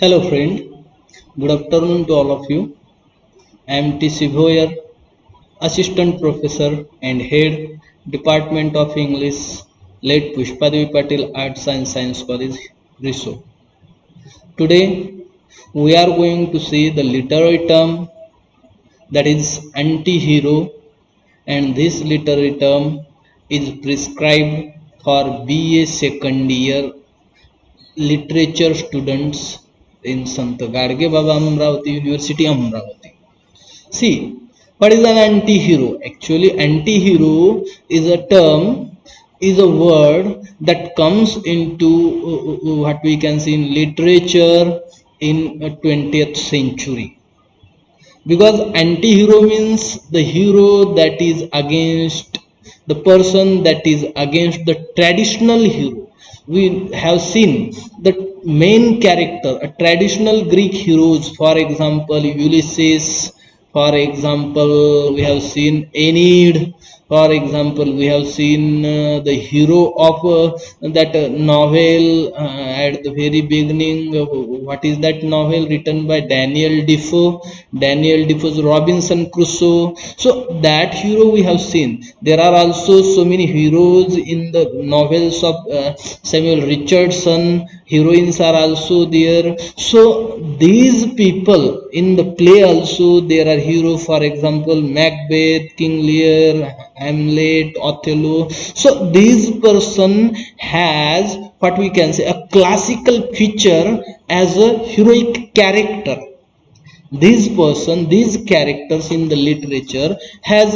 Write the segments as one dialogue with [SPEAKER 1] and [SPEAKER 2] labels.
[SPEAKER 1] Hello friend, good afternoon to all of you. I am T. Sivoyer, Assistant Professor and Head Department of English, late Pushpadevi Patil Arts and Science College, Riso. Today we are going to see the literary term that is anti-hero, and this literary term is prescribed for BA second year literature students in Sant Gadge Baba Amravati University, Amravati. See, what is an anti-hero? Actually, anti-hero is a term, is a word that comes into what we can see in literature in 20th century. Because anti-hero means the hero that is against the person that is against the traditional hero. We have seen the main character, a traditional Greek heroes, for example Ulysses, for example we have seen Aeneid, for example we have seen the hero of that novel at the very beginning. What is that novel written by Daniel Defoe? Daniel Defoe's Robinson Crusoe. So that hero we have seen. There are also so many heroes in the novels of Samuel Richardson. Heroines are also there. So these people in the play also there are heroes. For example, Macbeth, King Lear, Hamlet, Othello. So this person has what we can say a classical feature as a heroic character. This person, these characters in the literature has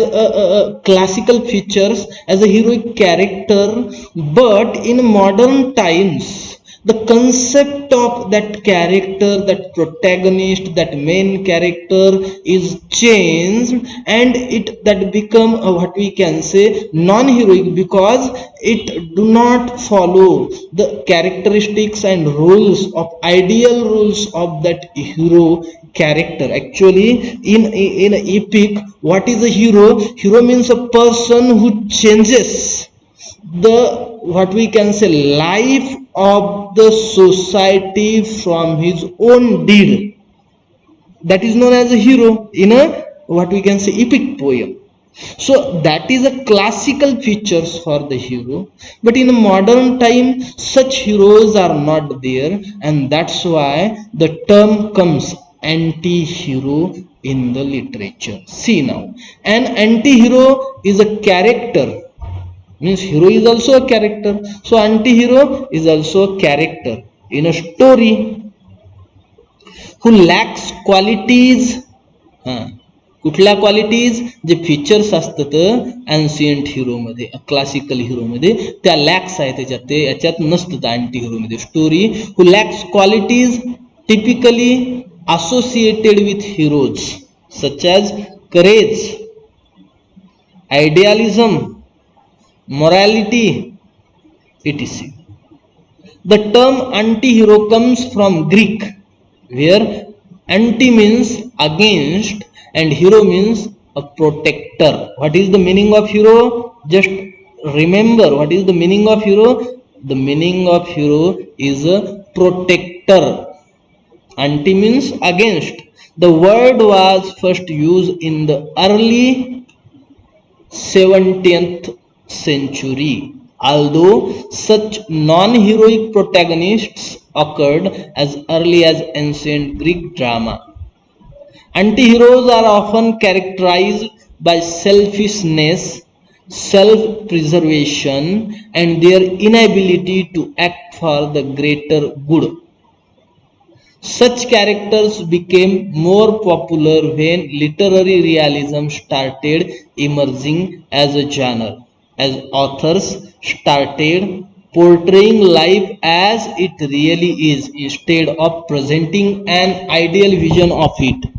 [SPEAKER 1] classical features as a heroic character, but in modern times the concept of that character, that protagonist, that main character is changed, and it that become what we can say non-heroic, because it do not follow the characteristics and rules of ideal rules of that hero character. Actually, in epic, what is a hero? Hero means a person who changes the what we can say life of the society from his own deed. That is known as a hero in a what we can say epic poem. So that is a classical features for the hero, but in a modern time such heroes are not there, and that's why the term comes anti-hero in the literature. See now, an anti-hero is a character, means hero is also a character, so anti-hero is also a character in a story who lacks qualities. कुठल्या qualities जे features असतात ancient हिरो मध्ये, classical हिरो मध्ये त्या लॅक्स आहे त्याच्यात, ते याच्यात नसतात अँटी हिरो मध्ये. Story who lacks qualities typically associated with heroes such as courage, idealism, morality, etc. The term anti-hero comes from Greek, where anti means against and hero means a protector. What is the meaning of hero? Just remember, what is the meaning of hero? The meaning of hero is a protector. Anti means against. The word was first used in the early 17th century, although such non-heroic protagonists occurred as early as ancient Greek drama. Anti-heroes are often characterized by selfishness, self-preservation, and their inability to act for the greater good. Such characters became more popular when literary realism started emerging as a genre, as authors started portraying life as it really is instead of presenting an ideal vision of it.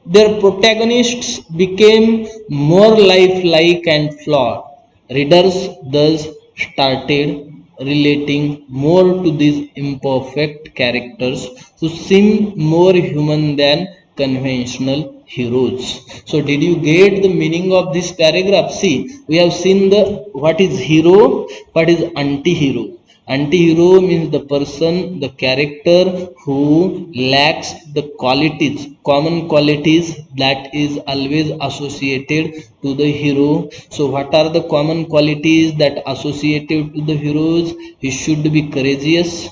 [SPEAKER 1] Their protagonists became more lifelike and flawed. Readers thus started relating more to these imperfect characters who seem more human than conventional heroes. So did you get the meaning of this paragraph? See, we have seen the what is hero, what is anti-hero. Anti-hero means the person, the character who lacks the qualities, common qualities that is always associated to the hero. So what are the common qualities that associated to the heroes? He should be courageous,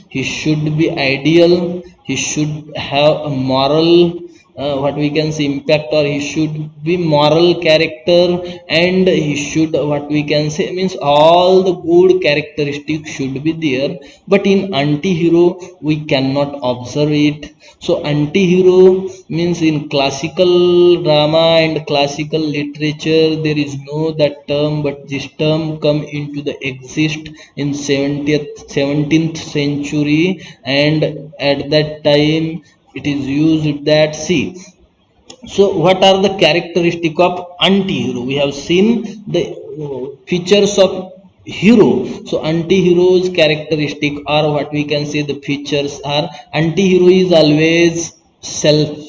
[SPEAKER 1] he should be ideal, he should have a moral, what we can say, impact, or he should be moral character, and he should, what we can say, means all the good characteristics should be there. But in anti-hero we cannot observe it. So anti-hero means in classical drama and classical literature there is no that term, but this term come into the exist in 17th century, and at that time it is used that, see, so what are the characteristic of anti-hero? We have seen the features of hero. So anti-hero's characteristic, or what we can say the features are: anti-hero is always selfish.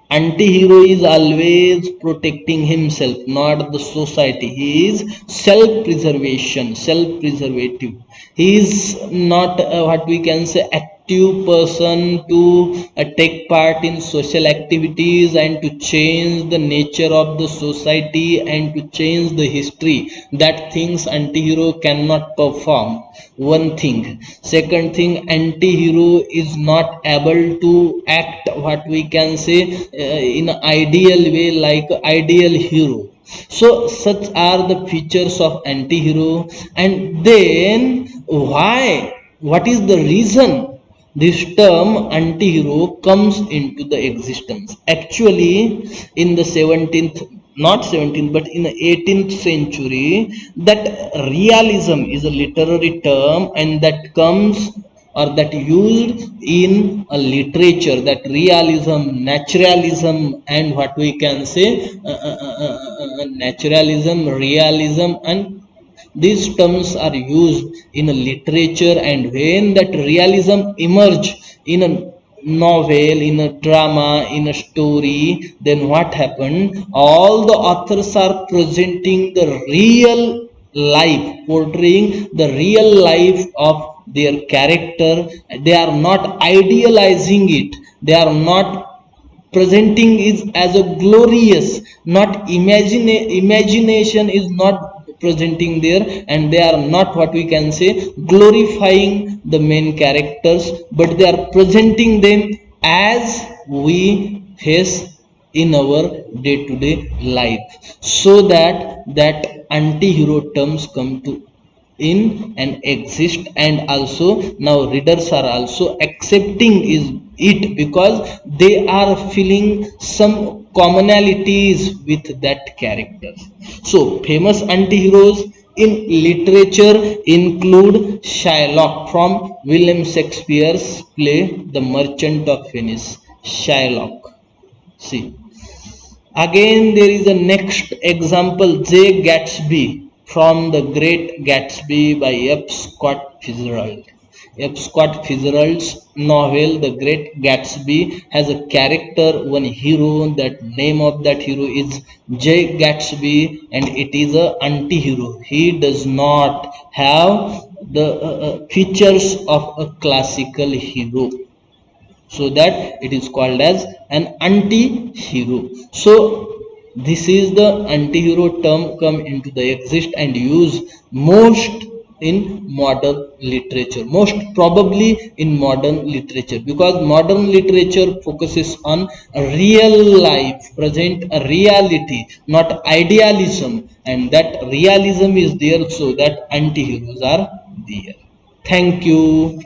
[SPEAKER 1] Anti-hero is always protecting himself, not the society. He is self-preservation, self-preservative. He is not, what we can say, active person to take part in social activities and to change the nature of the society and to change the history. That things anti-hero cannot perform. One thing. Second thing, anti-hero is not able to act, what we can say, in ideal way like ideal hero. So such are the features of anti-hero. And then why, what is the reason this term anti-hero comes into the existence? Actually in the 17th, not 17th, but in the 18th century, that realism is a literary term, and that comes, or that used in a literature, that realism, naturalism, and what we can say, naturalism, realism, and these terms are used in a literature. And when that realism emerge in a novel, in a drama, in a story, then what happened? All the authors are presenting the real life, portraying the real life of their character. They are not idealizing it, they are not presenting is as a glorious, not imagination is not presenting there, and they are not, what we can say, glorifying the main characters, but they are presenting them as we face in our day-to-day life. So that that anti-hero terms come to in and exist, and also now readers are also accepting is it, because they are feeling some commonalities with that characters. So famous anti-heroes in literature include Shylock from William Shakespeare's play The Merchant of Venice. Shylock, see. Again, there is a next example, J. Gatsby from The Great Gatsby by F. Scott Fitzgerald. F. Scott Fitzgerald's novel The Great Gatsby has a character, one hero. That name of that hero is J. Gatsby, and it is a anti-hero. He does not have the features of a classical hero, so that it is called as an anti-hero. So this is the anti-hero term come into the exist and use most in modern literature, most probably in modern literature, because modern literature focuses on a real life, present a reality, not idealism, and that realism is there, so that anti-heroes are there. Thank you.